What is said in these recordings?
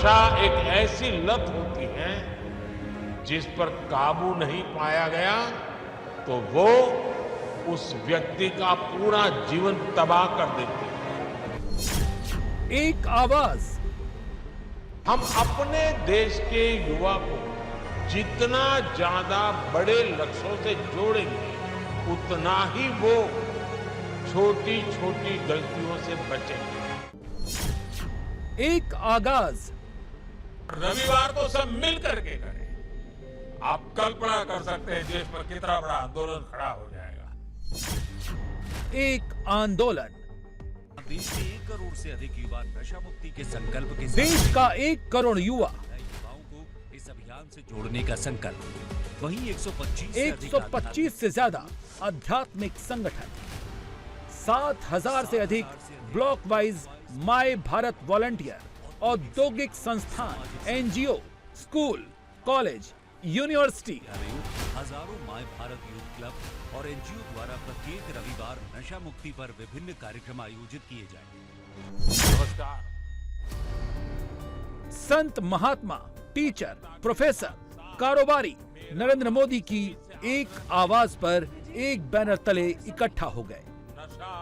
नशा एक ऐसी लत होती है जिस पर काबू नहीं पाया गया तो वो उस व्यक्ति का पूरा जीवन तबाह कर देती है। एक आवाज। हम अपने देश के युवा को जितना ज्यादा बड़े लक्ष्यों से जोड़ेंगे उतना ही वो छोटी छोटी गलतियों से बचेंगे। एक आगाज। रविवार को सब मिल करके करें। आप कल्पना कर सकते हैं देश पर कितना बड़ा आंदोलन खड़ा हो जाएगा। एक आंदोलन। देश के 1 करोड़ से अधिक युवा नशा मुक्ति के संकल्प के साथ देश का 1 करोड़ युवा युवाओं को इस अभियान से जोड़ने का संकल्प। वहीं 125 से ज्यादा आध्यात्मिक संगठन, 7,000 से अधिक block wise my Bharat volunteer, औद्योगिक संस्थान, एनजीओ, स्कूल, कॉलेज, यूनिवर्सिटी, हजारों माय भारत यूथ क्लब और एनजीओ द्वारा प्रत्येक रविवार नशा मुक्ति पर विभिन्न कार्यक्रम आयोजित किए जाएंगे। नमस्कार। संत, महात्मा, टीचर, प्रोफेसर, कारोबारी नरेंद्र मोदी की एक आवाज पर एक बैनर तले इकट्ठा हो गए। नशा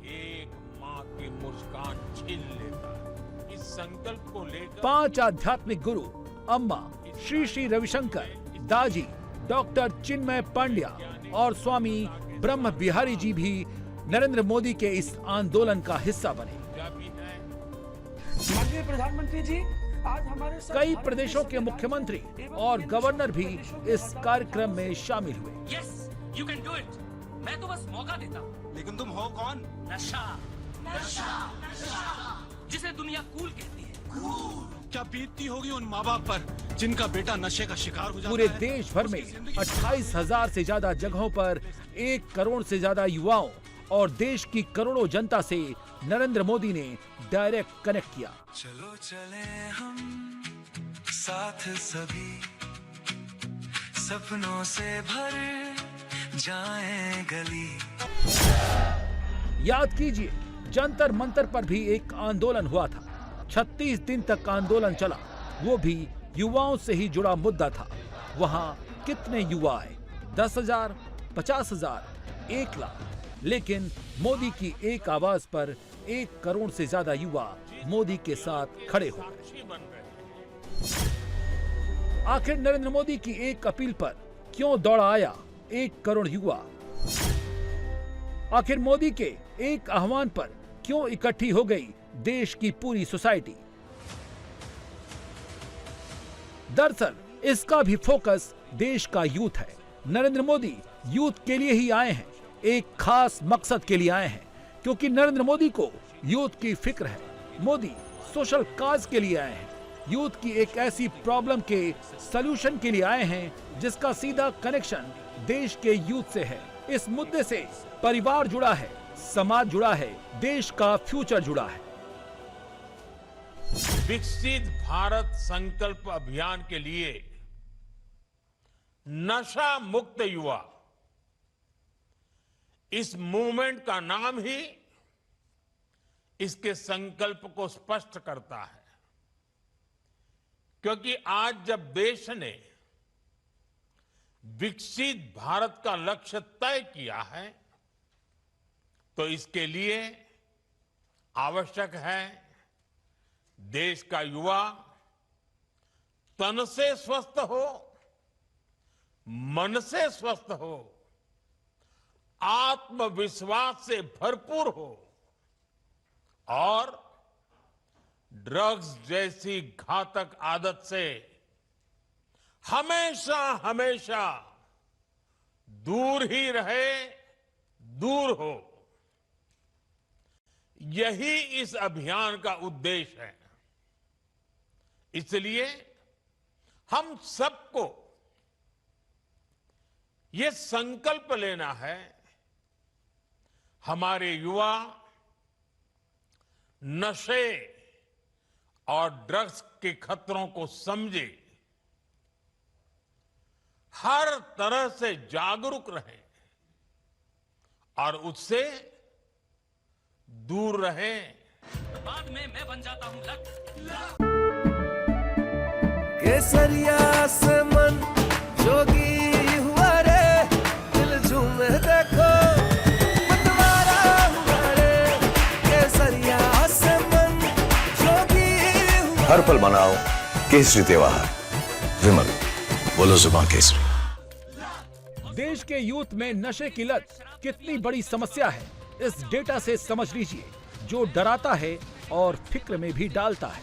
एक माँ की मुस्कान छीन लेता है। इस संकल्प को लेकर 5 आध्यात्मिक गुरु अम्मा, श्री श्री रविशंकर, दाजी, डॉक्टर चिन्मय पांड्या और स्वामी ब्रह्म बिहारी जी भी नरेंद्र मोदी के इस आंदोलन का हिस्सा बने। माननीय प्रधानमंत्री जी, आज हमारे कई प्रदेशों के मुख्यमंत्री और गवर्नर भी इस कार्यक्रम में शामिल हुए। Yes, you can do it. मैं तो बस मौका देता हूँ। लेकिन तुम हो कौन? नशा, नशा, नशा, जिसे दुनिया कूल कहती है। क्या बीतती होगी उन माँ बाप पर जिनका बेटा नशे का शिकार हो जाता पूरे है? देश भर में उसकी जिंदगी 28,000 से ज्यादा जगहों पर 1 करोड़ से ज्यादा युवाओं और देश की करोड़ों जनता से नरेंद्र मोदी ने डायरेक्ट कनेक्ट किया। चलो चले हम साथ सभी, सपनों से भर जाएं गली। याद कीजिए, जंतर मंतर पर भी एक आंदोलन हुआ था। 36 दिन तक आंदोलन चला, वो भी युवाओं से ही जुड़ा मुद्दा था। वहां कितने युवा आए? 10,000, 50,000, 1 लाख। लेकिन मोदी की एक आवाज पर 1 करोड़ से ज्यादा युवा मोदी के साथ खड़े हो गए। आखिर नरेंद्र मोदी की एक अपील पर क्यों दौड़ा आया 1 करोड़ युवा? आखिर मोदी के एक आह्वान पर क्यों इकट्ठी हो गई देश की पूरी सोसाइटी? दरअसल इसका भी फोकस देश का यूथ है। नरेंद्र मोदी यूथ के लिए ही आए हैं, एक खास मकसद के लिए आए हैं, क्योंकि नरेंद्र मोदी को यूथ की फिक्र है। मोदी सोशल काज के लिए आए हैं, यूथ की एक ऐसी प्रॉब्लम के सलूशन के लिए आए हैं जिसका सीधा कनेक्शन देश के यूथ से है। इस मुद्दे से परिवार जुड़ा है, समाज जुड़ा है, देश का फ्यूचर जुड़ा है। विकसित भारत संकल्प अभियान के लिए नशा मुक्त युवा, इस मूवमेंट का नाम ही इसके संकल्प को स्पष्ट करता है। क्योंकि आज जब देश ने विकसित भारत का लक्ष्य तय किया है तो इसके लिए आवश्यक है देश का युवा तन से स्वस्थ हो, मन से स्वस्थ हो, आत्मविश्वास से भरपूर हो और ड्रग्स जैसी घातक आदत से हमेशा हमेशा दूर ही रहे, दूर हो। यही इस अभियान का उद्देश्य है। इसलिए हम सबको ये संकल्प लेना है, हमारे युवा नशे और ड्रग्स के खतरों को समझे, हर तरह से जागरूक रहे और उससे दूर रहें। बाद में मैं बन जाता हूँ लत। केसरिया से मन जोगी हुआ रे, दिल झूमे देखो मतवारा हुआ रे। केसरिया से मन जोगी हुआ। हर पल मनाओ केसरी त्योहार। विमल, बोलो जुबान केसरी। देश के यूथ में नशे की लत कितनी बड़ी समस्या है, इस डेटा से समझ लीजिए, जो डराता है और फिक्र में भी डालता है।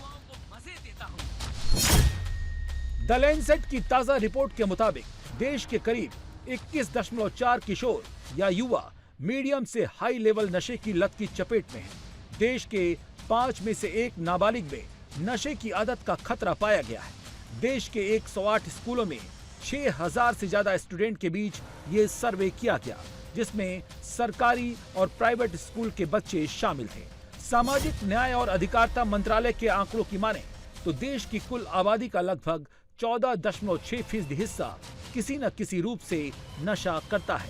द लैंसेट की ताजा रिपोर्ट के मुताबिक देश के करीब 21.4 किशोर या युवा मीडियम से हाई लेवल नशे की लत की चपेट में हैं। देश के 5 में से 1 नाबालिग में नशे की आदत का खतरा पाया गया है। देश के 108 स्कूलों में 6000 से ज्यादा स्टूडेंट के बीच ये सर्वे किया गया, जिसमें सरकारी और प्राइवेट स्कूल के बच्चे शामिल थे। सामाजिक न्याय और अधिकारिता मंत्रालय के आंकड़ों की माने तो देश की कुल आबादी का लगभग 14.6% हिस्सा किसी न किसी रूप से नशा करता है।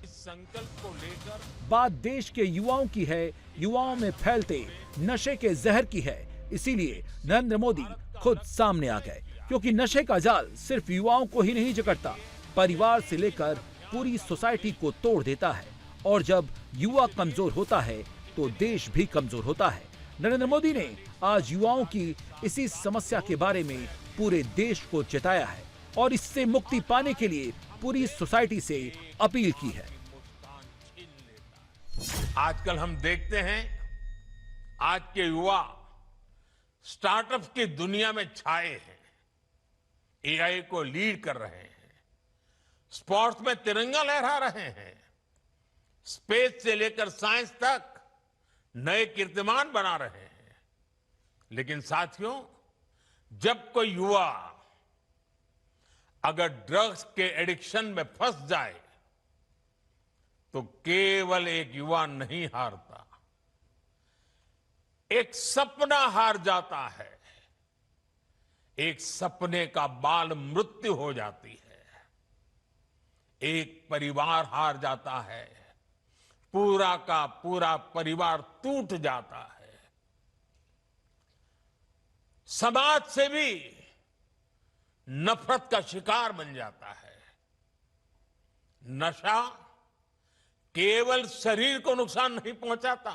इस संकल्प को लेकर बात देश के युवाओं की है, युवाओं में फैलते नशे के जहर की है। इसीलिए नरेंद्र मोदी खुद सामने आ गए, क्योंकि नशे का जाल सिर्फ युवाओं को ही नहीं जकड़ता, परिवार से लेकर पूरी सोसाइटी को तोड़ देता है। और जब युवा कमजोर होता है तो देश भी कमजोर होता है। नरेंद्र मोदी ने आज युवाओं की इसी समस्या के बारे में पूरे देश को चेताया है और इससे मुक्ति पाने के लिए पूरी सोसाइटी से अपील की है। आजकल हम देखते हैं आज के युवा स्टार्टअप की दुनिया में छाए हैं, एआई को लीड कर रहे हैं, स्पोर्ट्स में तिरंगा लहरा रहे हैं, स्पेस से लेकर साइंस तक नए कीर्तिमान बना रहे हैं। लेकिन साथियों, जब कोई युवा अगर ड्रग्स के एडिक्शन में फंस जाए तो केवल एक युवा नहीं हारता, एक सपना हार जाता है, एक सपने का बाल मृत्यु हो जाती है, एक परिवार हार जाता है, पूरा का पूरा परिवार टूट जाता है, समाज से भी नफरत का शिकार बन जाता है। नशा केवल शरीर को नुकसान नहीं पहुंचाता,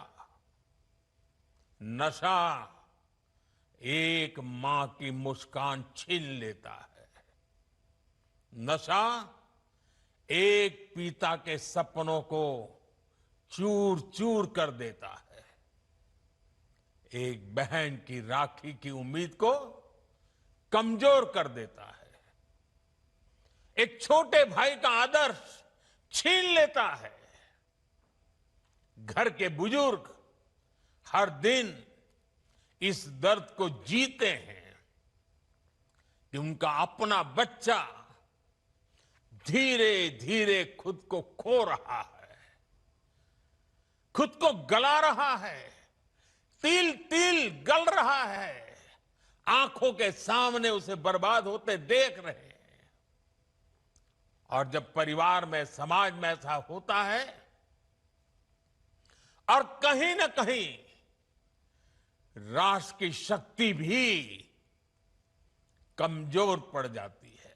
नशा एक मां की मुस्कान छीन लेता है, नशा एक पिता के सपनों को चूर चूर कर देता है, एक बहन की राखी की उम्मीद को कमजोर कर देता है, एक छोटे भाई का आदर्श छीन लेता है। घर के बुजुर्ग हर दिन इस दर्द को जीते हैं कि उनका अपना बच्चा धीरे धीरे खुद को खो रहा है, खुद को गला रहा है, तिल तिल गल रहा है, आंखों के सामने उसे बर्बाद होते देख रहे हैं। और जब परिवार में, समाज में ऐसा होता है और कहीं ना कहीं राष्ट्र की शक्ति भी कमजोर पड़ जाती है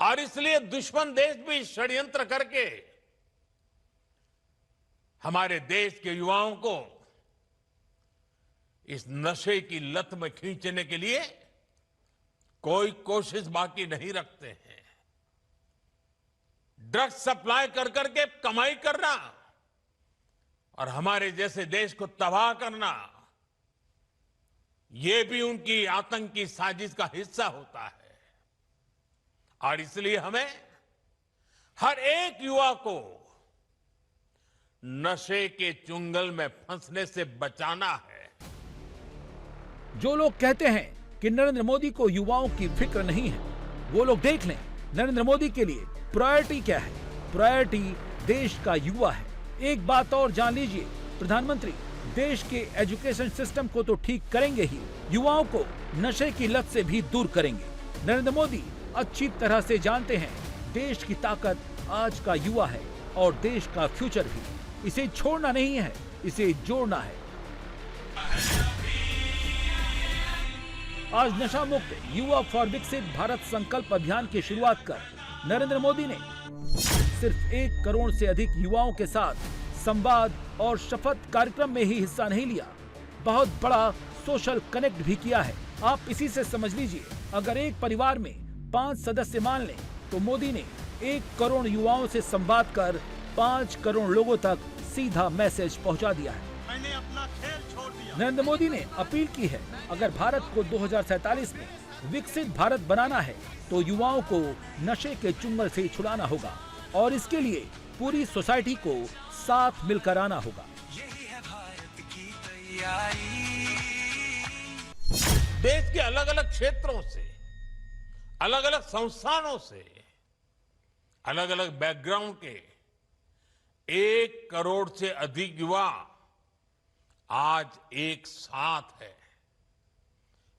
और इसलिए दुश्मन देश भी षड्यंत्र करके हमारे देश के युवाओं को इस नशे की लत में खींचने के लिए कोई कोशिश बाकी नहीं रखते हैं। ड्रग्स सप्लाई कर करके कमाई करना और हमारे जैसे देश को तबाह करना, ये भी उनकी आतंकी साजिश का हिस्सा होता है। और इसलिए हमें हर एक युवा को नशे के चुंगल में फंसने से बचाना है। जो लोग कहते हैं कि नरेंद्र मोदी को युवाओं की फिक्र नहीं है, वो लोग देख लें नरेंद्र मोदी के लिए प्रायोरिटी क्या है। प्रायोरिटी देश का युवा है। एक बात और जान लीजिए, प्रधानमंत्री देश के एजुकेशन सिस्टम को तो ठीक करेंगे ही, युवाओं को नशे की लत से भी दूर करेंगे। नरेंद्र मोदी अच्छी तरह से जानते हैं देश की ताकत आज का युवा है और देश का फ्यूचर भी। इसे छोड़ना नहीं है, इसे जोड़ना है। आज नशा मुक्त युवा फॉर विकसित भारत संकल्प अभियान की शुरुआत कर नरेंद्र मोदी ने सिर्फ 1 करोड़ से अधिक युवाओं के साथ संवाद और शपथ कार्यक्रम में ही हिस्सा नहीं लिया, बहुत बड़ा सोशल कनेक्ट भी किया है। आप इसी से समझ लीजिए, अगर एक परिवार में 5 सदस्य मान लें तो मोदी ने 1 करोड़ युवाओं से संवाद कर 5 करोड़ लोगों तक सीधा मैसेज पहुंचा दिया है। मैंने अपना खेल छोड़ दिया। नरेंद्र मोदी ने अपील की है, अगर भारत को 2047 में विकसित भारत बनाना है तो युवाओं को नशे के चुंगल से छुड़ाना होगा और इसके लिए पूरी सोसाइटी को साथ मिलकर आना होगा। यही है भारत की तैयारी। देश के अलग अलग क्षेत्रों से, अलग अलग संस्थानों से, अलग अलग बैकग्राउंड के 1 करोड़ से अधिक युवा आज एक साथ है।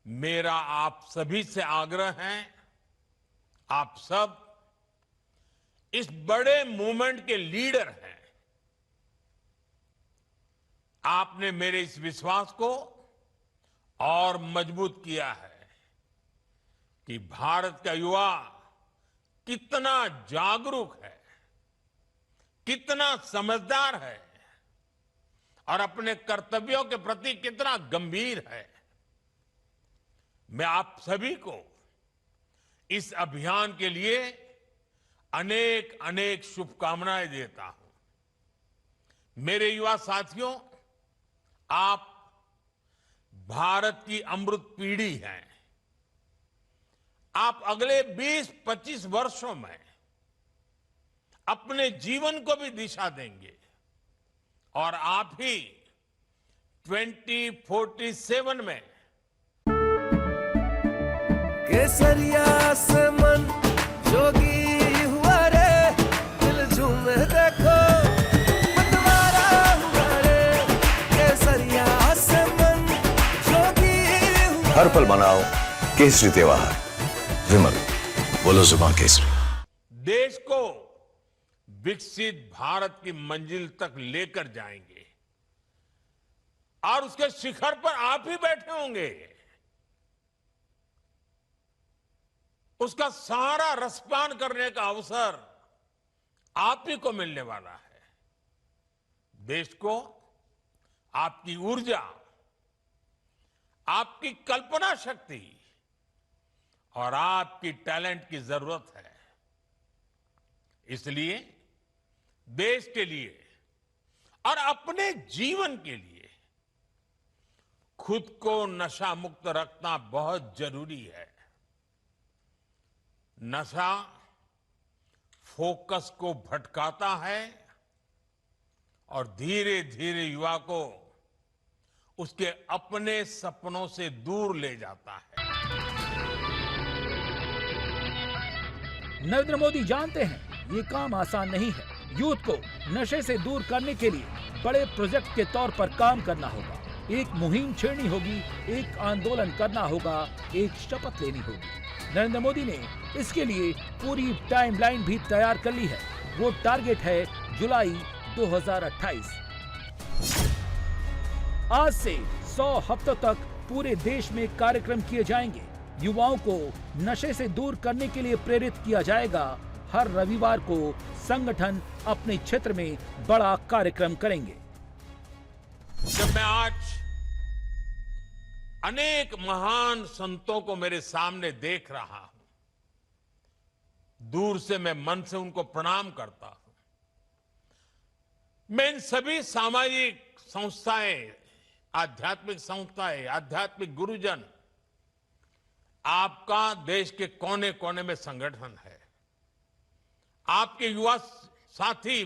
मेरा आप सभी से आग्रह है, आप सब इस बड़े मूवमेंट के लीडर हैं। आपने मेरे इस विश्वास को और मजबूत किया है कि भारत का युवा कितना जागरूक है, कितना समझदार है और अपने कर्तव्यों के प्रति कितना गंभीर है। मैं आप सभी को इस अभियान के लिए अनेक अनेक शुभकामनाएं देता हूं। मेरे युवा साथियों, आप भारत की अमृत पीढ़ी हैं। आप अगले 20-25 वर्षों में अपने जीवन को भी दिशा देंगे और आप ही 2047 में केसरिया से मन जोगी हुआ रे, दिल झूमे देखो मतवारा हुआ रे। केसरिया से मन जोगी हुआ। हर पल मनाओ केसरी त्योहार। विमल, बोलो जुबान केसरी। देश को विकसित भारत की मंजिल तक लेकर जाएंगे और उसके शिखर पर आप ही बैठे होंगे। उसका सारा रसपान करने का अवसर आप ही को मिलने वाला है। देश को आपकी ऊर्जा, आपकी कल्पना शक्ति और आपकी टैलेंट की जरूरत है। इसलिए देश के लिए और अपने जीवन के लिए खुद को नशा मुक्त रखना बहुत जरूरी है। नशा फोकस को भटकाता है और धीरे धीरे युवा को उसके अपने सपनों से दूर ले जाता है। नरेंद्र मोदी जानते हैं ये काम आसान नहीं है। यूथ को नशे से दूर करने के लिए बड़े प्रोजेक्ट के तौर पर काम करना होगा। एक मुहिम छेड़नी होगी, एक आंदोलन करना होगा, एक शपथ लेनी होगी। नरेंद्र मोदी ने इसके लिए पूरी टाइमलाइन भी तैयार कर ली है। वो टारगेट है जुलाई 2028। आज से 100 हफ्तों तक पूरे देश में कार्यक्रम किए जाएंगे। युवाओं को नशे से दूर करने के लिए प्रेरित किया जाएगा। हर रविवार को संगठन अपने क्षेत्र में बड़ा कार्यक्रम करेंगे। जब मैं आज अनेक महान संतों को मेरे सामने देख रहा हूं, दूर से मैं मन से उनको प्रणाम करता हूं। मैं इन सभी सामाजिक संस्थाएं, आध्यात्मिक संस्थाएं, आध्यात्मिक गुरुजन, आपका देश के कोने कोने में संगठन है। आपके युवा साथी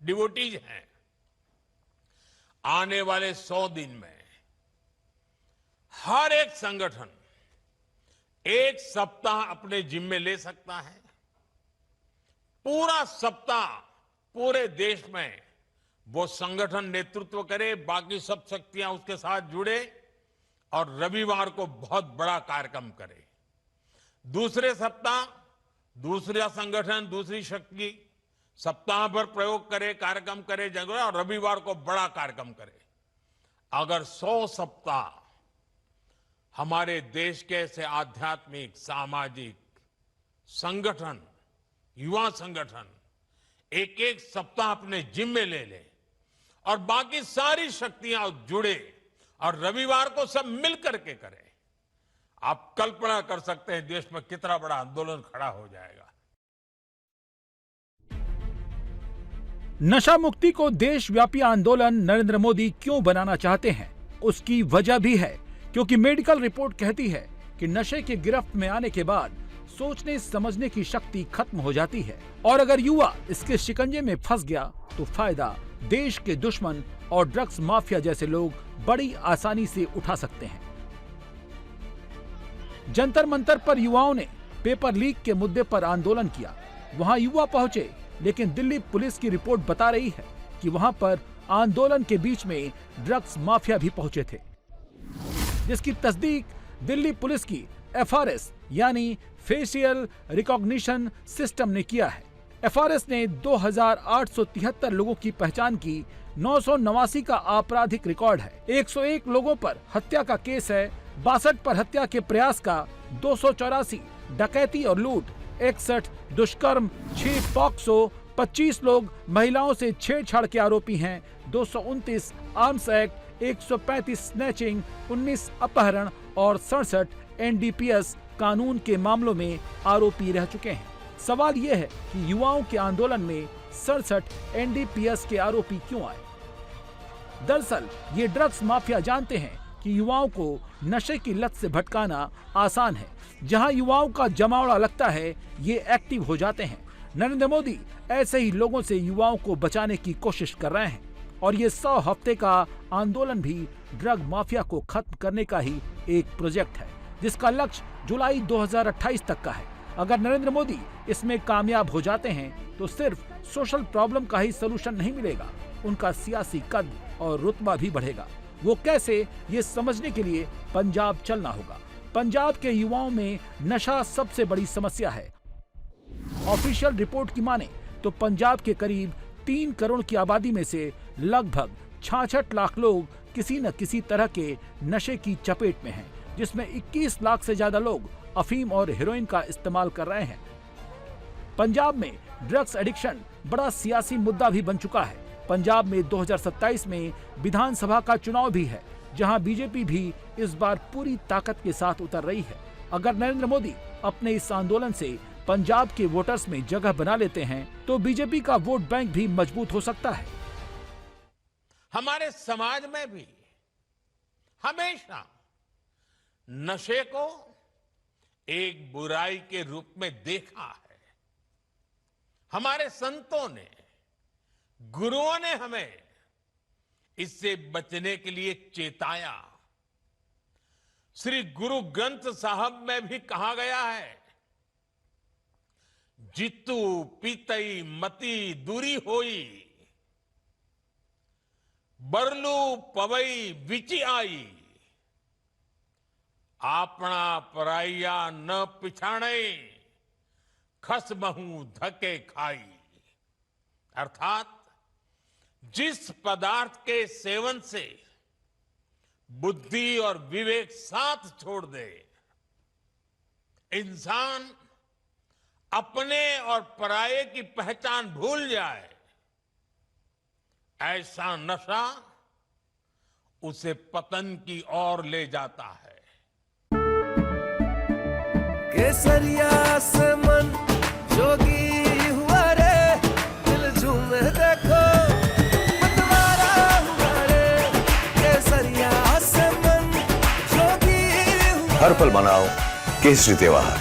डिवोटीज हैं। आने वाले 100 दिन में हर एक संगठन 1 सप्ताह अपने जिम्मे ले सकता है। पूरा सप्ताह पूरे देश में वो संगठन नेतृत्व करे, बाकी सब शक्तियां उसके साथ जुड़े और रविवार को बहुत बड़ा कार्यक्रम करे। दूसरे सप्ताह दूसरा संगठन, दूसरी शक्ति सप्ताह भर प्रयोग करे, कार्यक्रम करे जगह, और रविवार को बड़ा कार्यक्रम करे। अगर 100 सप्ताह हमारे देश के ऐसे आध्यात्मिक, सामाजिक संगठन, युवा संगठन एक एक सप्ताह अपने जिम्मे ले ले और बाकी सारी शक्तियां जुड़े और रविवार को सब मिल करके करें, आप कल्पना कर सकते हैं देश में कितना बड़ा आंदोलन खड़ा हो जाएगा। नशा मुक्ति को देशव्यापी आंदोलन नरेंद्र मोदी क्यों बनाना चाहते हैं, उसकी वजह भी है, क्योंकि मेडिकल रिपोर्ट कहती है कि नशे की गिरफ्त में आने के बाद सोचने समझने की शक्ति खत्म हो जाती है और अगर युवा इसके शिकंजे में फंस गया तो फायदा देश के दुश्मन और ड्रग्स माफिया जैसे लोग बड़ी आसानी से उठा सकते हैं। जंतर मंतर पर युवाओं ने पेपर लीक के मुद्दे पर आंदोलन किया। वहां युवा पहुंचे, लेकिन दिल्ली पुलिस की रिपोर्ट बता रही है कि वहां पर आंदोलन के बीच में ड्रग्स माफिया भी पहुंचे थे, जिसकी तस्दीक दिल्ली पुलिस की FRS यानी फेशियल रिकॉग्निशन सिस्टम ने किया है। FRS ने 2873 लोगों की पहचान की। 989 का आपराधिक रिकॉर्ड है। 101 लोगों पर हत्या का केस है। 62 पर हत्या के प्रयास का, 284 डकैती और लूट, 61 दुष्कर्म, 6 पॉक्सो, 25 लोग महिलाओं से छेड़छाड़ के आरोपी हैं, 229 आर्म्स एक्ट, 135 स्नैचिंग, 19 अपहरण और 67 NDPS कानून के मामलों में आरोपी रह चुके हैं। सवाल यह है कि युवाओं के आंदोलन में 67 NDPS के आरोपी क्यों आए? दरअसल ये ड्रग्स माफिया जानते हैं कि युवाओं को नशे की लत से भटकाना आसान है। जहां युवाओं का जमावड़ा लगता है, ये एक्टिव हो जाते हैं। नरेंद्र मोदी ऐसे ही लोगों से युवाओं को बचाने की कोशिश कर रहे हैं और ये 100 हफ्ते का आंदोलन भी ड्रग माफिया को खत्म करने का ही एक प्रोजेक्ट है, जिसका लक्ष्य जुलाई 2028 तक का है। अगर नरेंद्र मोदी इसमें कामयाब हो जाते हैं तो सिर्फ सोशल प्रॉब्लम का ही सलूशन नहीं मिलेगा, उनका सियासी कद और रुतबा भी बढ़ेगा। वो कैसे, ये समझने के लिए पंजाब चलना होगा। पंजाब के युवाओं में नशा सबसे बड़ी समस्या है। ऑफिशियल रिपोर्ट की माने तो पंजाब के करीब 3 करोड़ की आबादी में से लगभग 66 लाख लोग किसी न किसी तरह के नशे की चपेट में हैं, जिसमें 21 लाख से ज्यादा लोग अफीम और हेरोइन का इस्तेमाल कर रहे हैं। पंजाब में ड्रग्स एडिक्शन बड़ा सियासी मुद्दा भी बन चुका है। पंजाब में 2027 में विधानसभा का चुनाव भी है, जहां बीजेपी भी इस बार पूरी ताकत के साथ उतर रही है। अगर नरेंद्र मोदी अपने इस आंदोलन से पंजाब के वोटर्स में जगह बना लेते हैं तो बीजेपी का वोट बैंक भी मजबूत हो सकता है। हमारे समाज में भी हमेशा नशे को एक बुराई के रूप में देखा है। हमारे संतों ने, गुरुओं ने हमें इससे बचने के लिए चेताया। श्री गुरु ग्रंथ साहब में भी कहा गया है, जितु पीतई मती दूरी होई, बरलू पवई विचि आई, आपना पराइया न पिछाणे, खस महू धके खाई। अर्थात जिस पदार्थ के सेवन से बुद्धि और विवेक साथ छोड़ दे, इंसान अपने और पराये की पहचान भूल जाए, ऐसा नशा उसे पतन की ओर ले जाता है। केसरिया से मन जोगी हुआ रे, दिल झूमे देखो मतवारा हुआ रे। केसरिया से मन जोगी हुआ। हर पल मनाओ केसरी त्योहार।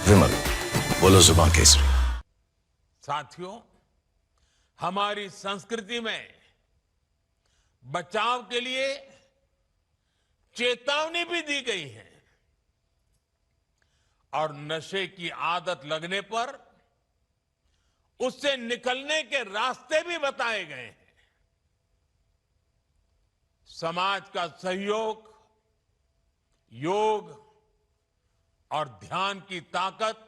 विमल, बोलो जुबान केसरी। साथियों, हमारी संस्कृति में बचाव के लिए चेतावनी भी दी गई है और नशे की आदत लगने पर उससे निकलने के रास्ते भी बताए गए हैं। समाज का सहयोग, योग और ध्यान की ताकत,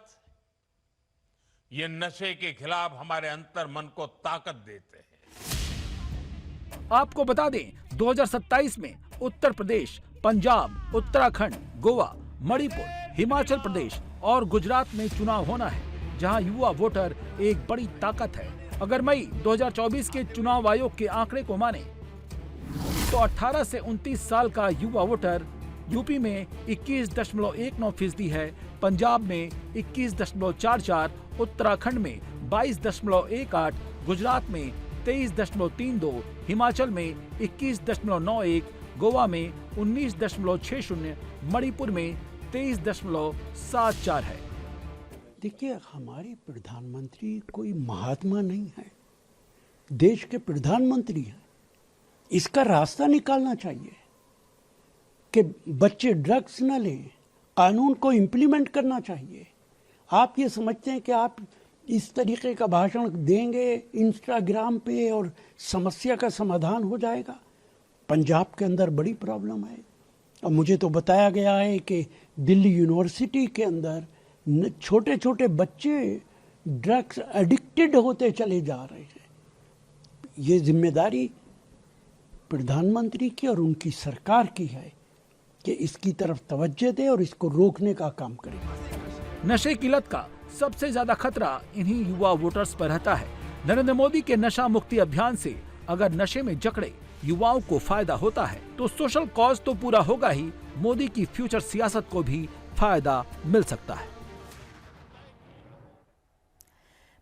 ये नशे के खिलाफ हमारे अंतर मन को ताकत देते हैं। आपको बता दें 2027 में उत्तर प्रदेश, पंजाब, उत्तराखंड, गोवा, मणिपुर, हिमाचल प्रदेश और गुजरात में चुनाव होना है, जहां युवा वोटर एक बड़ी ताकत है। अगर मई 2024 के चुनाव आयोग के आंकड़े को माने तो 18 से 29 साल का युवा वोटर यूपी में 21.19% है, पंजाब में 21.44, उत्तराखंड में 22.18, गुजरात में 23.32, हिमाचल में 21.91, गोवा में 19.60, मणिपुर में 23.74 है। देखिए, हमारे प्रधानमंत्री कोई महात्मा नहीं है, देश के प्रधानमंत्री हैं। इसका रास्ता निकालना चाहिए कि बच्चे ड्रग्स न लें, कानून को इम्प्लीमेंट करना चाहिए। आप ये समझते हैं कि आप इस तरीके का भाषण देंगे इंस्टाग्राम पे और समस्या का समाधान हो जाएगा? पंजाब के अंदर बड़ी प्रॉब्लम है और मुझे तो बताया गया है कि दिल्ली यूनिवर्सिटी के अंदर छोटे छोटे बच्चे ड्रग्स एडिक्टेड होते चले जा रहे हैं। ये जिम्मेदारी प्रधानमंत्री की और उनकी सरकार की है कि इसकी तरफ तवज्जो दे और इसको रोकने का काम करे। नशे की लत का सबसे ज्यादा खतरा इन्हीं युवा वोटर्स पर रहता है। नरेंद्र मोदी के नशा मुक्ति अभियान से अगर नशे में जकड़े युवाओं को फायदा होता है तो सोशल कॉज तो पूरा होगा ही, मोदी की फ्यूचर सियासत को भी फायदा मिल सकता है।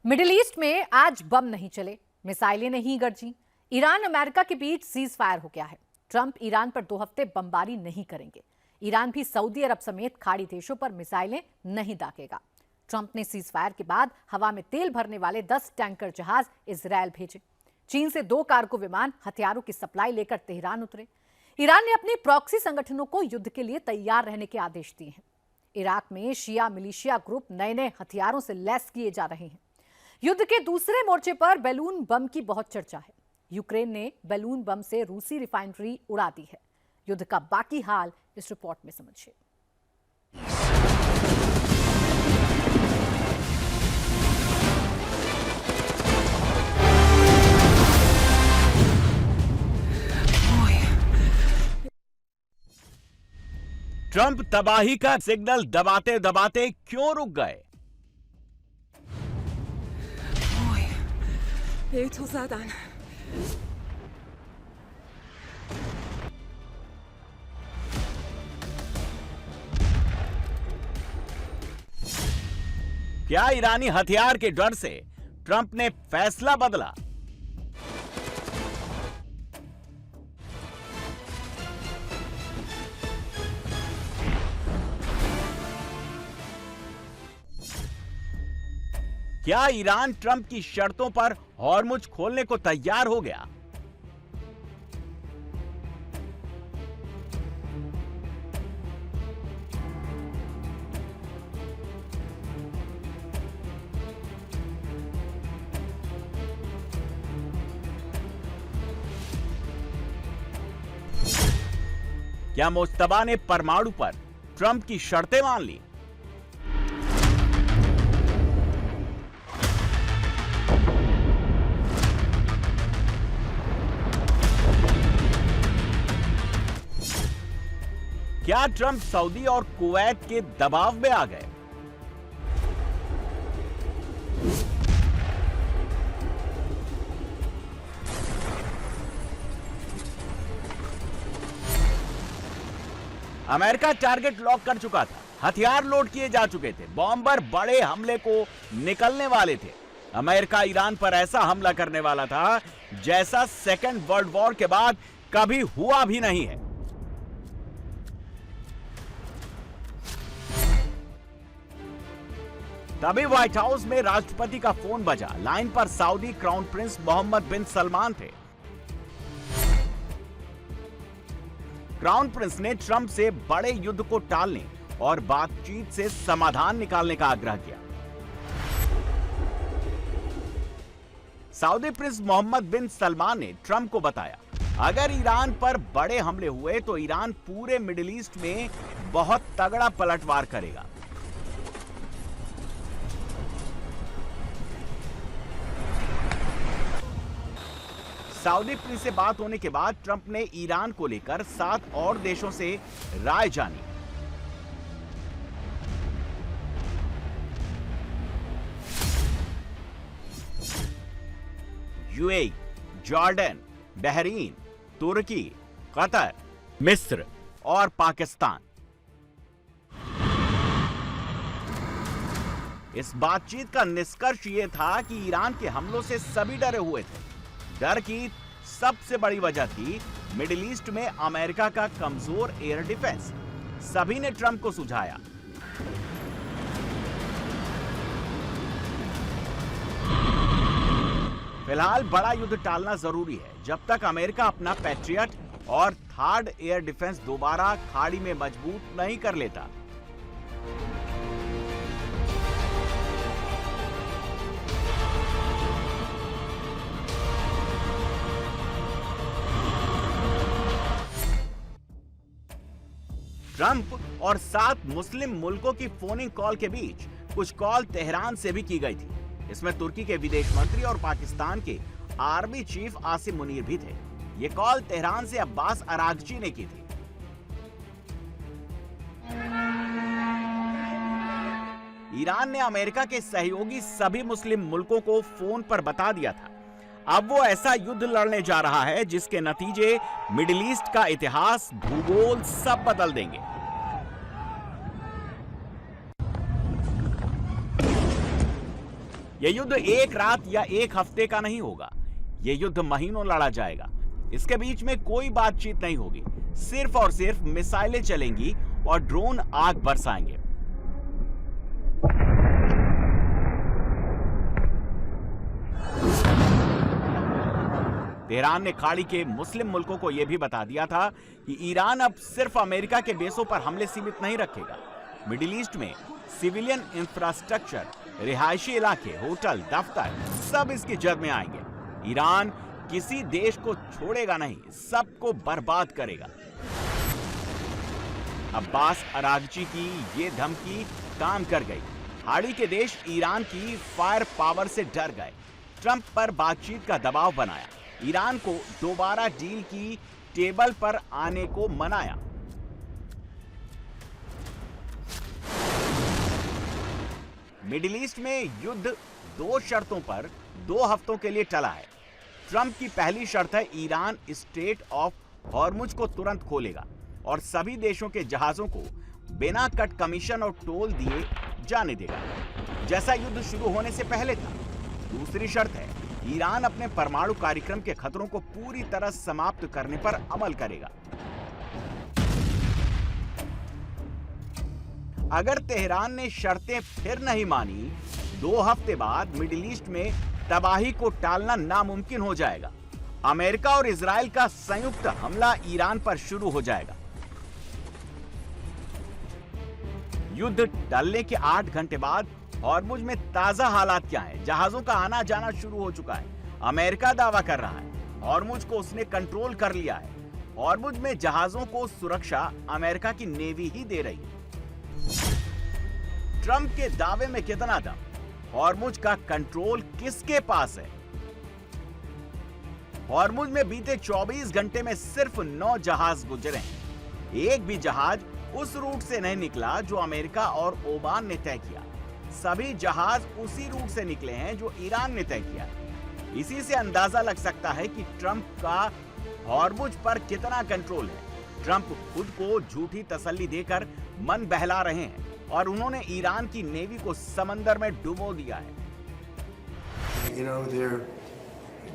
मिडिल ईस्ट में आज बम नहीं चले, मिसाइलें नहीं गरजी, ईरान अमेरिका के बीच सीज फायर हो गया है। ट्रंप ईरान पर 2 हफ्ते बमबारी नहीं करेंगे। ईरान भी सऊदी अरब समेत खाड़ी देशों पर मिसाइलें नहीं दागेगा। ट्रंप ने सीज फायर के बाद हवा में तेल भरने वाले 10 टैंकर जहाज इजरायल भेजे। चीन से 2 कार्गो विमान हथियारों की सप्लाई लेकर तेहरान उतरे। ईरान ने अपने प्रॉक्सी संगठनों को युद्ध के लिए तैयार रहने के आदेश दिए हैं। इराक में शिया मिलिशिया ग्रुप नए नए हथियारों से लैस किए जा रहे हैं। युद्ध के दूसरे मोर्चे पर बैलून बम की बहुत चर्चा है। यूक्रेन ने बैलून बम से रूसी रिफाइनरी उड़ा दी है। युद्ध का बाकी हाल इस रिपोर्ट में समझिए। ट्रंप तबाही का सिग्नल दबाते दबाते क्यों रुक गए? क्या ईरानी हथियार के डर से ट्रंप ने फैसला बदला? क्या ईरान ट्रंप की शर्तों पर हॉर्मुज खोलने को तैयार हो गया? क्या मुश्तबा ने परमाणु पर ट्रंप की शर्तें मान ली? क्या ट्रंप सऊदी और कुवैत के दबाव में आ गए? अमेरिका टारगेट लॉक कर चुका था, हथियार लोड किए जा चुके थे, बॉम्बर बड़े हमले को निकलने वाले थे। अमेरिका ईरान पर ऐसा हमला करने वाला था जैसा सेकेंड वर्ल्ड वॉर के बाद कभी हुआ भी नहीं है। तभी व्हाइट हाउस में राष्ट्रपति का फोन बजा। लाइन पर सऊदी क्राउन प्रिंस मोहम्मद बिन सलमान थे। क्राउन प्रिंस ने ट्रंप से बड़े युद्ध को टालने और बातचीत से समाधान निकालने का आग्रह किया। सऊदी प्रिंस मोहम्मद बिन सलमान ने ट्रंप को बताया, अगर ईरान पर बड़े हमले हुए तो ईरान पूरे मिडिल ईस्ट में बहुत तगड़ा पलटवार करेगा। सऊदी प्रिंस से बात होने के बाद ट्रंप ने ईरान को लेकर 7 और देशों से राय जानी। यूएई, जॉर्डन, बहरीन, तुर्की, कतर, मिस्र और पाकिस्तान। इस बातचीत का निष्कर्ष यह था कि ईरान के हमलों से सभी डरे हुए थे। डर की सबसे बड़ी वजह थी मिडिल ईस्ट में अमेरिका का कमजोर एयर डिफेंस। सभी ने ट्रंप को सुझाया, फिलहाल बड़ा युद्ध टालना जरूरी है जब तक अमेरिका अपना पैट्रियट और थर्ड एयर डिफेंस दोबारा खाड़ी में मजबूत नहीं कर लेता। ट्रंप और 7 मुस्लिम मुल्कों की फोनिंग कॉल के बीच कुछ कॉल तेहरान से भी की गई थी। इसमें तुर्की के विदेश मंत्री और पाकिस्तान के आर्मी चीफ आसिम मुनीर भी थे। ये कॉल तेहरान से अब्बास अरागची ने की थी। ईरान ने अमेरिका के सहयोगी सभी मुस्लिम मुल्कों को फोन पर बता दिया था अब वो ऐसा युद्ध लड़ने जा रहा है जिसके नतीजे मिडिल ईस्ट का इतिहास, भूगोल सब बदल देंगे। यह युद्ध एक रात या एक हफ्ते का नहीं होगा। यह युद्ध महीनों लड़ा जाएगा। इसके बीच में कोई बातचीत नहीं होगी, सिर्फ और सिर्फ मिसाइलें चलेंगी और ड्रोन आग बरसाएंगे। तेहरान ने खाड़ी के मुस्लिम मुल्कों को यह भी बता दिया था कि ईरान अब सिर्फ अमेरिका के बेसों पर हमले सीमित नहीं रखेगा। मिडिल ईस्ट में सिविलियन इंफ्रास्ट्रक्चर, रिहायशी इलाके, होटल, दफ्तर सब इसकी जद में आएंगे। ईरान किसी देश को छोड़ेगा नहीं, सबको बर्बाद करेगा। अब्बास अरागची की ये धमकी काम कर गई। खाड़ी के देश ईरान की फायर पावर से डर गए। ट्रंप पर बातचीत का दबाव बनाया, ईरान को दोबारा डील की टेबल पर आने को मनाया। मिडिल ईस्ट में युद्ध 2 शर्तों पर 2 हफ्तों के लिए टला है। ट्रंप की पहली शर्त है ईरान स्ट्रेट ऑफ हॉर्मुज को तुरंत खोलेगा और सभी देशों के जहाजों को बिना कट कमीशन और टोल दिए जाने देगा, जैसा युद्ध शुरू होने से पहले था। दूसरी शर्त है ईरान अपने परमाणु कार्यक्रम के खतरों को पूरी तरह समाप्त करने पर अमल करेगा। अगर तेहरान ने शर्तें फिर नहीं मानी, 2 हफ्ते बाद मिडिल ईस्ट में तबाही को टालना नामुमकिन हो जाएगा। अमेरिका और इजराइल का संयुक्त हमला ईरान पर शुरू हो जाएगा। युद्ध टलने के 8 घंटे बाद हॉर्मुज में ताजा हालात क्या हैं? जहाजों का आना जाना शुरू हो चुका है। अमेरिका दावा कर रहा है हॉर्मुज को उसने कंट्रोल कर लिया है। हॉर्मुज में जहाजों को सुरक्षा अमेरिका की नेवी ही दे रही है। ट्रंप के दावे में कितना दम? हॉर्मुज का कंट्रोल किसके पास है? हॉर्मुज में बीते 24 घंटे में सिर्फ 9 जहाज गुजरे हैं। एक भी जहाज उस रूट से नहीं निकला जो अमेरिका और ओमान ने तय किया। सभी जहाज उसी रूट से निकले हैं जो ईरान ने तय किया। इसी से अंदाजा लग सकता है कि ट्रंप का हॉर्मुज पर कितना कंट्रोल है। ट्रंप खुद को झूठी तसल्ली देकर मन बहला रहे हैं और उन्होंने ईरान की नेवी को समंदर में डुबो दिया है। You know,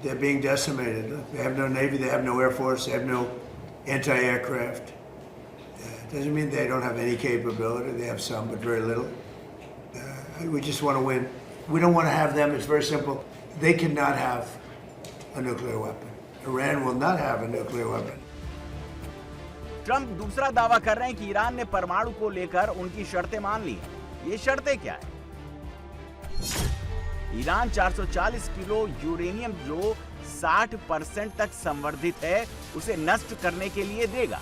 they're being decimated. They have no navy, they have no air force, they have no anti-aircraft. Doesn't mean they don't have any capability. They have some, but very little. We just want to win. We don't want to have them. It's very simple. They cannot have a nuclear weapon. Iran will not have a nuclear weapon. Trump दूसरा दावा कर रहे हैं कि Iran ने परमाणु को लेकर उनकी शर्तें मान ली हैं। ये शर्तें क्या है? ईरान 440 किलो यूरेनियम जो 60% तक संवर्धित है, उसे नष्ट करने के लिए देगा।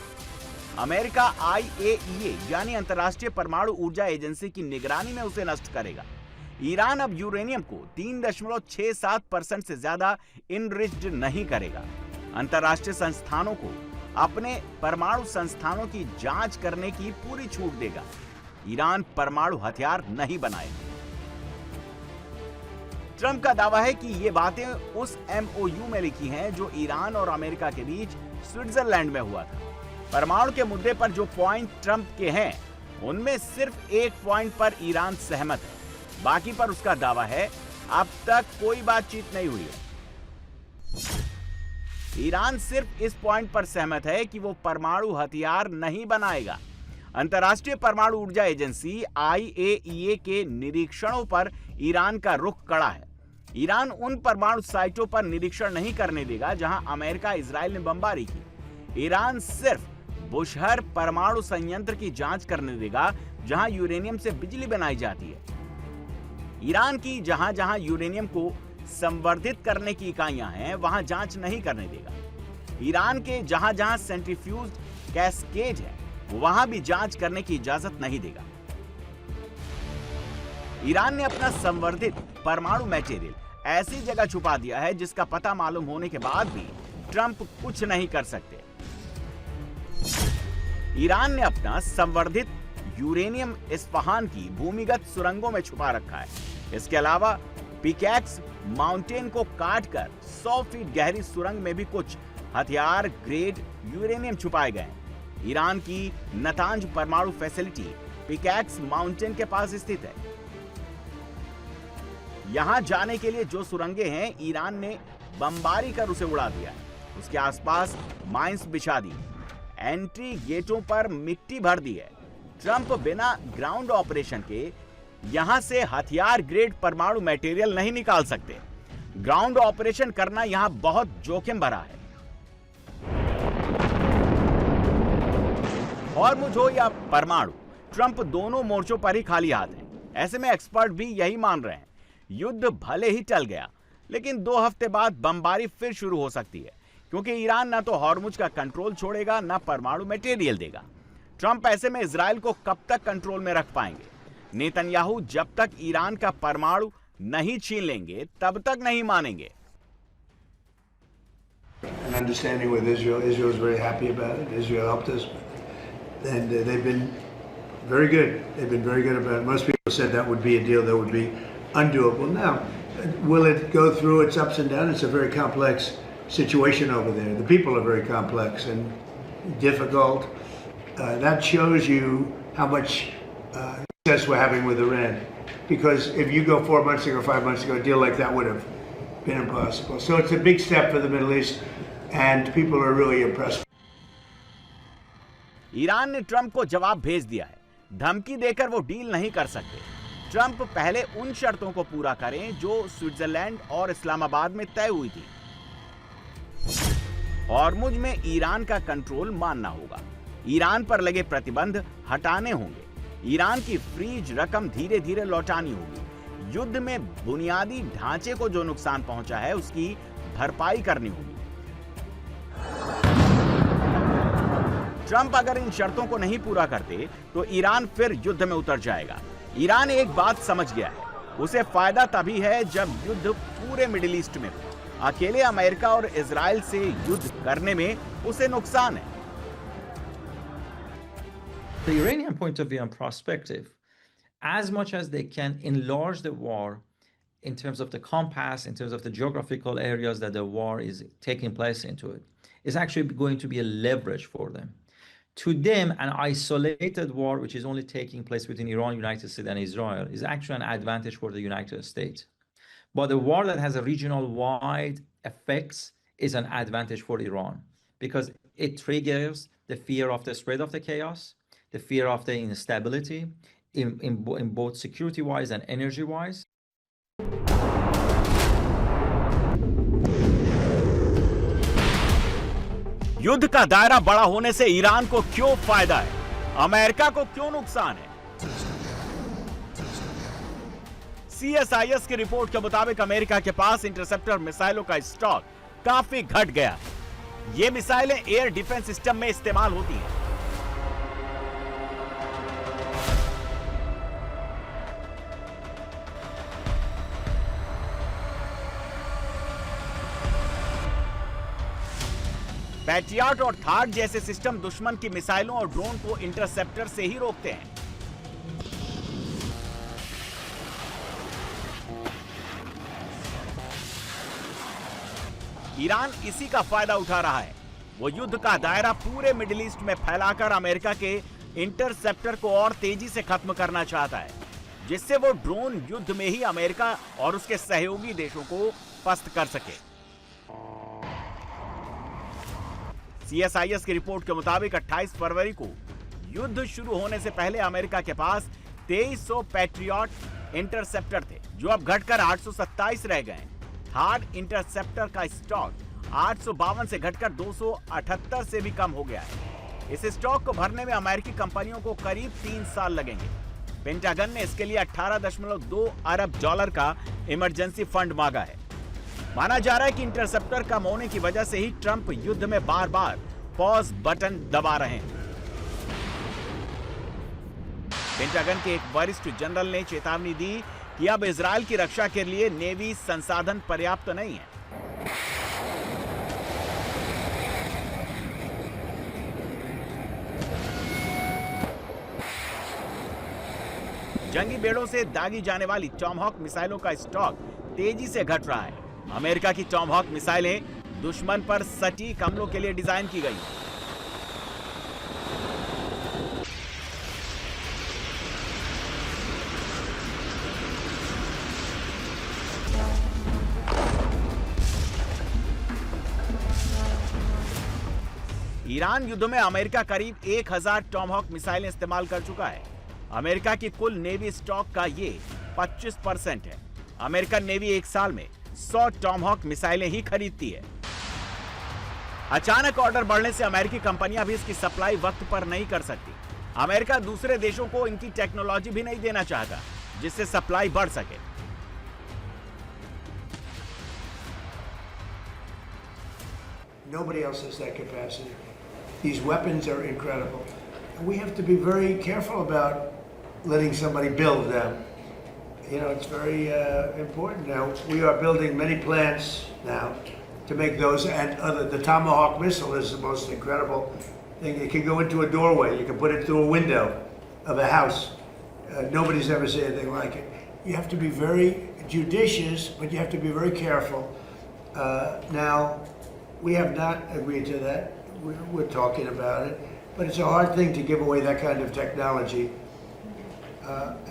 अमेरिका IAEA यानी अंतर्राष्ट्रीय परमाणु ऊर्जा एजेंसी की निगरानी में उसे नष्ट करेगा। ईरान अब यूरेनियम को 3.67% से ज्यादा इनरिच्ड नहीं करेगा। अंतर्राष्ट्रीय संस्थानों को अपने परमाणु संस्थानों की जांच करने की पूरी छूट देगा। ईरान परमाणु हथियार नहीं बनाएगा। ट्रंप का दावा है कि ये बातें उस MOU में लिखी हैं जो ईरान और अमेरिका के बीच स्विट्जरलैंड में हुआ था। परमाणु के मुद्दे पर जो पॉइंट ट्रंप के हैं, उनमें सिर्फ एक पॉइंट पर ईरान सहमत है। बाकी पर उसका दावा है अब तक कोई बातचीत नहीं हुई है। ईरान सिर्फ इस पॉइंट पर सहमत है कि वो परमाणु हथियार नहीं बनाएगा। अंतर्राष्ट्रीय परमाणु ऊर्जा एजेंसी IAEA के निरीक्षणों पर ईरान का रुख कड़ा है। ईरान उन परमाणु साइटों पर निरीक्षण नहीं करने देगा जहां अमेरिका इजराइल ने बमबारी की। ईरान सिर्फ बुशहर परमाणु संयंत्र की जांच करने देगा जहां यूरेनियम से बिजली बनाई जाती है। ईरान की जहां जहां यूरेनियम को संवर्धित करने की इकाइयां हैं, वहां जांच नहीं करने देगा। ईरान के जहां जहां सेंट्रीफ्यूज कैस्केड है, वहां भी जांच करने की इजाजत नहीं देगा। ईरान ने अपना संवर्धित परमाणु मटेरियल ऐसी जगह छुपा दिया है जिसका पता मालूम होने के बाद भी ट्रंप कुछ नहीं कर सकते। ईरान ने अपना संवर्धित यूरेनियम इस्फहान की भूमिगत सुरंगों में छुपा रखा है। इसके अलावा पिकैक्स माउंटेन को काटकर 100 फीट गहरी सुरंग में भी कुछ हथियार ग्रेड यूरेनियम छुपाए गए हैं। ईरान की नतांज परमाणु फैसिलिटी पिकैक्स माउंटेन के पास स्थित है। यहां जाने के लिए जो सुरंगें हैं, ईरान ने बमबारी कर उसे उड़ा दिया है। उसके आसपास माइंस बिछा दी, एंट्री गेटों पर मिट्टी भर दी है। ट्रंप बिना ग्राउंड ऑपरेशन के यहां से हथियार ग्रेड परमाणु मटेरियल नहीं निकाल सकते। ग्राउंड ऑपरेशन करना यहां बहुत जोखिम भरा है। हॉर्मुज हो या परमाणु, ट्रंप दोनों मोर्चों पर ही खाली हाथ है। ऐसे में एक्सपर्ट भी यही मान रहे हैं। युद्ध भले ही टल गया, लेकिन 2 हफ्ते बाद बमबारी फिर शुरू हो सकती है, क्योंकि ईरान ना तो हॉर्मुज का कंट्रोल छोड़ेगा, ना परमाणु मटेरियल देगा। ट्रंप ऐसे में इजराइल को कब तक कंट्रोल में रख पाएंगे? नेतन्याहू जब तक ईरान का परमाणु नहीं छीन लेंगे, तब तक नहीं मानेंगे। An understanding with Israel. Israel is very happy about it. Israel helped us, and they've been very good. They've been very good about it. Most people said that would be a deal that would be undoable. Now, will it go through its ups and downs? It's a very complex situation over there. The people are very complex and difficult. That shows you how much success we're having with Iran. Because if you go 4 months ago, 5 months ago, a deal like that would have been impossible. So it's a big step for the Middle East, and people are really impressed. Iran ने Trump को जवाब भेज दिया है। धमकी देकर वो deal नहीं कर सकते। ट्रंप पहले उन शर्तों को पूरा करें जो स्विट्जरलैंड और इस्लामाबाद में तय हुई थी। हॉर्मुज में ईरान का कंट्रोल मानना होगा। ईरान पर लगे प्रतिबंध हटाने होंगे। ईरान की फ्रीज रकम धीरे धीरे लौटानी होगी। युद्ध में बुनियादी ढांचे को जो नुकसान पहुंचा है, उसकी भरपाई करनी होगी। ट्रंप अगर इन शर्तों को नहीं पूरा करते तो ईरान फिर युद्ध में उतर जाएगा। ईरान एक बात समझ गया है, उसे फायदा तभी है जब युद्ध पूरे मिडिल ईस्ट में हो। अकेले अमेरिका और इजराइल से युद्ध करने में उसे नुकसान है। The Iranian point of view and perspective, as much as they can enlarge the war in terms of the compass, in terms of the geographical areas that the war is taking place into it, is actually going to be a leverage for them. To them, an isolated war, which is only taking place between Iran, United States, and Israel, is actually an advantage for the United States. But a war that has a regional wide effects is an advantage for Iran, because it triggers the fear of the spread of the chaos, the fear of the instability in both security-wise and energy-wise. युद्ध का दायरा बड़ा होने से Iran को क्यों फायदा है, अमेरिका को क्यों नुकसान है? CSIS की रिपोर्ट के मुताबिक अमेरिका के पास इंटरसेप्टर मिसाइलों का स्टॉक काफी घट गया है। ये मिसाइलें एयर डिफेंस सिस्टम में इस्तेमाल होती हैं। पैट्रियट और थार्ड जैसे सिस्टम दुश्मन की मिसाइलों और ड्रोन को इंटरसेप्टर से ही रोकते हैं। ईरान इसी का फायदा उठा रहा है। वो युद्ध का दायरा पूरे मिडिल ईस्ट में फैलाकर अमेरिका के इंटरसेप्टर को और तेजी से खत्म करना चाहता है, जिससे वो ड्रोन युद्ध में ही अमेरिका और उसके सहयोगी देशों को पस्त कर सके। CSIS की रिपोर्ट के मुताबिक 28 फरवरी को युद्ध शुरू होने से पहले अमेरिका के पास 2300 पैट्रियट इंटरसेप्टर थे, जो अब घटकर 827 रह गए। थर्ड इंटरसेप्टर का स्टॉक 852 से घटकर 278 से भी कम हो गया है। इस स्टॉक को भरने में अमेरिकी कंपनियों को करीब 3 साल लगेंगे। पेंटागन ने इसके लिए 18.2 अरब डॉलर का इमरजेंसी फंड मांगा है। माना जा रहा है कि इंटरसेप्टर कम होने की वजह से ही ट्रंप युद्ध में बार बार पॉज बटन दबा रहे हैं। पेंटागन के एक वरिष्ठ जनरल ने चेतावनी दी कि अब इजरायल की रक्षा के लिए नेवी संसाधन पर्याप्त नहीं है। जंगी बेड़ों से दागी जाने वाली टॉमहॉक मिसाइलों का स्टॉक तेजी से घट रहा है। अमेरिका की टॉमहॉक मिसाइलें दुश्मन पर सटीक हमलों के लिए डिजाइन की गई हैं। ईरान युद्ध में अमेरिका करीब 1000 टॉमहॉक मिसाइलें इस्तेमाल कर चुका है। अमेरिका की कुल नेवी स्टॉक का ये 25% है। अमेरिकन नेवी एक साल में 100 टॉमहॉक मिसाइलें ही खरीदती है। अचानक ऑर्डर बढ़ने से अमेरिकी कंपनियां भी इसकी सप्लाई वक्त पर नहीं कर सकती। अमेरिका दूसरे देशों को इनकी टेक्नोलॉजी भी नहीं देना चाहता, जिससे सप्लाई बढ़ सके। Nobody else has that capacity. These weapons are incredible. And we have to be very careful about letting somebody build them. You know, it's very important. Now, we are building many plants now to make those and other. The Tomahawk missile is the most incredible thing. It can go into a doorway. You can put it through a window of a house. Nobody's ever seen anything like it. You have to be very judicious, but you have to be very careful. Now, we have not agreed to that. We're talking about it, but it's a hard thing to give away that kind of technology.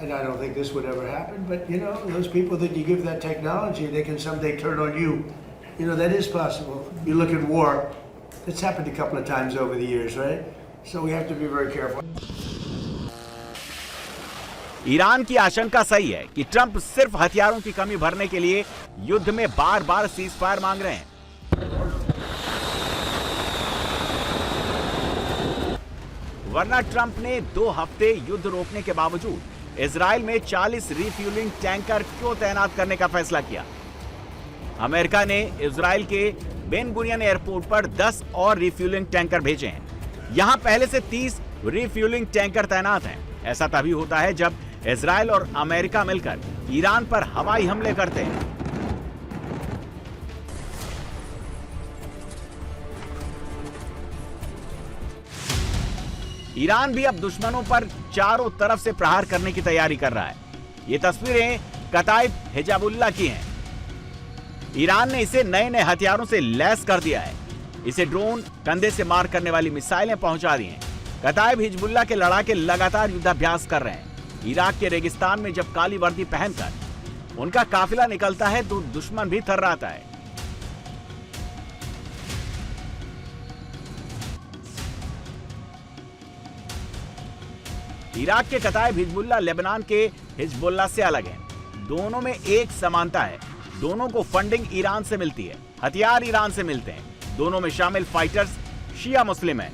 And I don't think this would ever happen. But you know, those people that you give that technology, they can someday turn on you. You know, that is possible. You look at war; it's happened a couple of times over the years, right? So we have to be very careful. Iran की आशंका सही है कि Trump सिर्फ हथियारों की कमी भरने के लिए युद्ध में बार-बार सीज फायर मांग रहे हैं। वरना ट्रंप ने 2 हफ्ते युद्ध रोकने के बावजूद इजराइल में 40 रिफ्यूलिंग टैंकर क्यों तैनात करने का फैसला किया? अमेरिका ने इजराइल के बेन गुरियन एयरपोर्ट पर 10 और रिफ्यूलिंग टैंकर भेजे हैं। यहां पहले से 30 रिफ्यूलिंग टैंकर तैनात हैं। ऐसा तभी होता है जब इजराइल और अमेरिका मिलकर ईरान पर हवाई हमले करते हैं। ईरान भी अब दुश्मनों पर चारों तरफ से प्रहार करने की तैयारी कर रहा है। ये तस्वीरें कताइब हिजाबुल्लाह की हैं। ईरान ने इसे नए हथियारों से लैस कर दिया है। इसे ड्रोन, कंधे से मार करने वाली मिसाइलें पहुंचा दी हैं। कताइब हिजबुल्लाह के लड़ाके लगातार युद्धाभ्यास कर रहे हैं। इराक के रेगिस्तान में जब काली वर्दी पहनकर उनका काफिला निकलता है तो दुश्मन भी थर्राता है। इराक के कताइब हिजबुल्लाह लेबनान के हिजबुल्लाह से अलग है। दोनों में एक समानता है, दोनों को फंडिंग ईरान से मिलती है, हथियार ईरान से मिलते हैं। दोनों में शामिल फाइटर्स शिया मुस्लिम हैं।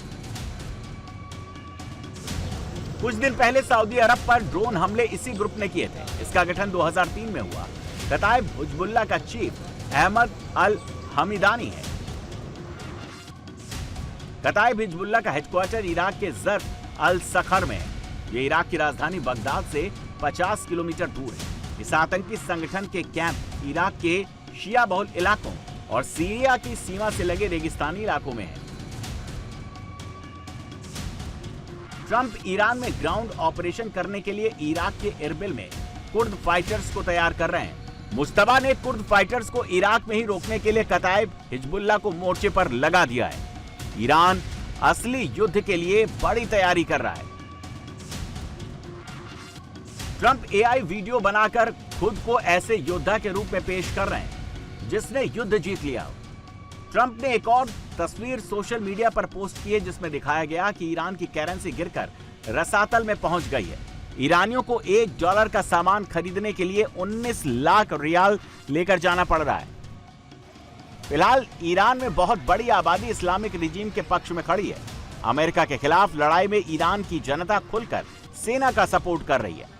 कुछ दिन पहले सऊदी अरब पर ड्रोन हमले इसी ग्रुप ने किए थे। इसका गठन 2003 में हुआ। कताइब हिजबुल्लाह का चीफ अहमद अल हमीदानी है। कताइब हिजबुल्लाह का हेडक्वार्टर इराक के जर्फ अल सखर में है। ये इराक की राजधानी बगदाद से 50 किलोमीटर दूर है। इस आतंकी संगठन के कैंप इराक के शिया बहुल इलाकों और सीरिया की सीमा से लगे रेगिस्तानी इलाकों में है। ट्रंप ईरान में ग्राउंड ऑपरेशन करने के लिए इराक के इरबिल में कुर्द फाइटर्स को तैयार कर रहे हैं। मुस्तफा ने कुर्द फाइटर्स को इराक में ही रोकने के लिए कताइब हिजबुल्लाह को मोर्चे पर लगा दिया है। ईरान असली युद्ध के लिए बड़ी तैयारी कर रहा है। ट्रंप एआई वीडियो बनाकर खुद को ऐसे योद्धा के रूप में पेश कर रहे हैं जिसने युद्ध जीत लिया हो। ट्रंप ने एक और तस्वीर सोशल मीडिया पर पोस्ट की है जिसमें दिखाया गया कि ईरान की करेंसी गिरकर रसातल में पहुंच गई है। ईरानियों को $1 का सामान खरीदने के लिए 19 लाख रियाल लेकर जाना पड़ रहा है। फिलहाल ईरान में बहुत बड़ी आबादी इस्लामिक रिजीम के पक्ष में खड़ी है। अमेरिका के खिलाफ लड़ाई में ईरान की जनता खुलकर सेना का सपोर्ट कर रही है।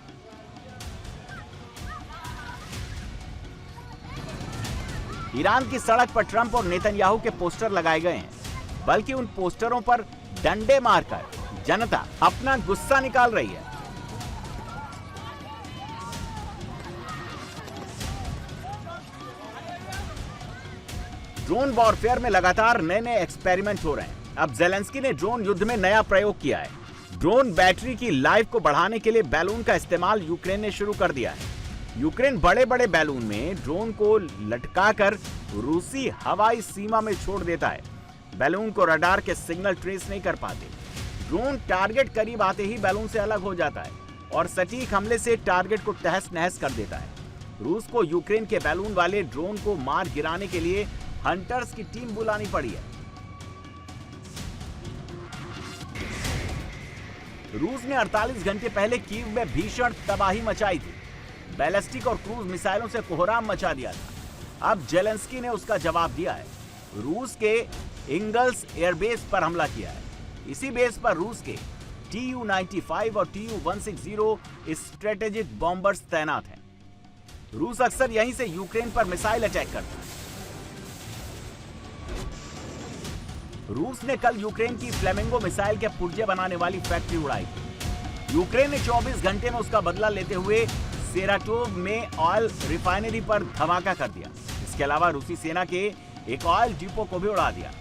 ईरान की सड़क पर ट्रंप और नेतन्याहू के पोस्टर लगाए गए हैं, बल्कि उन पोस्टरों पर डंडे मारकर जनता अपना गुस्सा निकाल रही है। ड्रोन वॉरफेयर में लगातार नए नए एक्सपेरिमेंट हो रहे हैं। अब जेलेंस्की ने ड्रोन युद्ध में नया प्रयोग किया है। ड्रोन बैटरी की लाइफ को बढ़ाने के लिए बैलून का इस्तेमाल यूक्रेन ने शुरू कर दिया है। यूक्रेन बड़े बड़े बैलून में ड्रोन को लटकाकर रूसी हवाई सीमा में छोड़ देता है। बैलून को रडार के सिग्नल ट्रेस नहीं कर पाते। ड्रोन टारगेट करीब आते ही बैलून से अलग हो जाता है और सटीक हमले से टारगेट को तहस नहस कर देता है। रूस को यूक्रेन के बैलून वाले ड्रोन को मार गिराने के लिए हंटर्स की टीम बुलानी पड़ी है। रूस ने 48 घंटे पहले कीव में भीषण तबाही मचाई थी। बैलिस्टिक और क्रूज मिसाइलों से कोहराम मचा दिया था। अब जेलेंस्की ने उसका जवाब दिया है। रूस के इंगल्स एयरबेस पर हमला किया है। इसी बेस पर रूस के Tu-95 और Tu-160 स्ट्रेटेजिक बॉम्बर्स तैनात हैं। रूस अक्सर यहीं से यूक्रेन पर मिसाइल अटैक करता है। रूस ने कल यूक्रेन की फ्लेमिंगो मिसाइल के पुर्जे बनाने वाली फैक्ट्री उड़ाई। यूक्रेन ने 24 घंटे में उसका बदला लेते हुए सेराटोव में ऑयल रिफाइनरी पर धमाका कर दिया। इसके अलावा रूसी सेना के एक ऑयल डिपो को भी उड़ा दिया।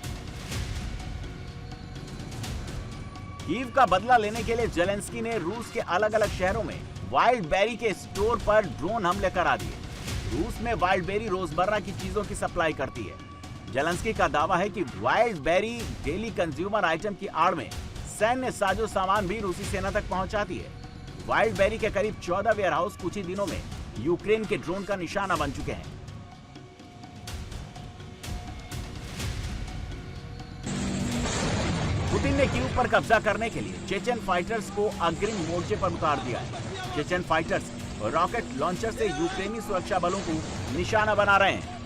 कीव का बदला लेने के लिए जेलेंस्की ने रूस के अलग अलग शहरों में वाइल्ड बेरी के स्टोर पर ड्रोन हमले करा दिए। रूस में वाइल्ड बेरी रोजमर्रा की चीजों की सप्लाई करती है। जेलेंस्की का दावा है कि wild berry daily consumer item की आड़ में सैन्य साजो सामान भी रूसी सेना तक पहुंचाती है। वाइल्ड बेरी के करीब 14 वेयरहाउस कुछ ही दिनों में यूक्रेन के ड्रोन का निशाना बन चुके हैं। पुतिन ने कीव पर कब्जा करने के लिए चेचन फाइटर्स को अग्रिम मोर्चे पर उतार दिया है। चेचन फाइटर्स रॉकेट लॉन्चर से यूक्रेनी सुरक्षा बलों को निशाना बना रहे हैं।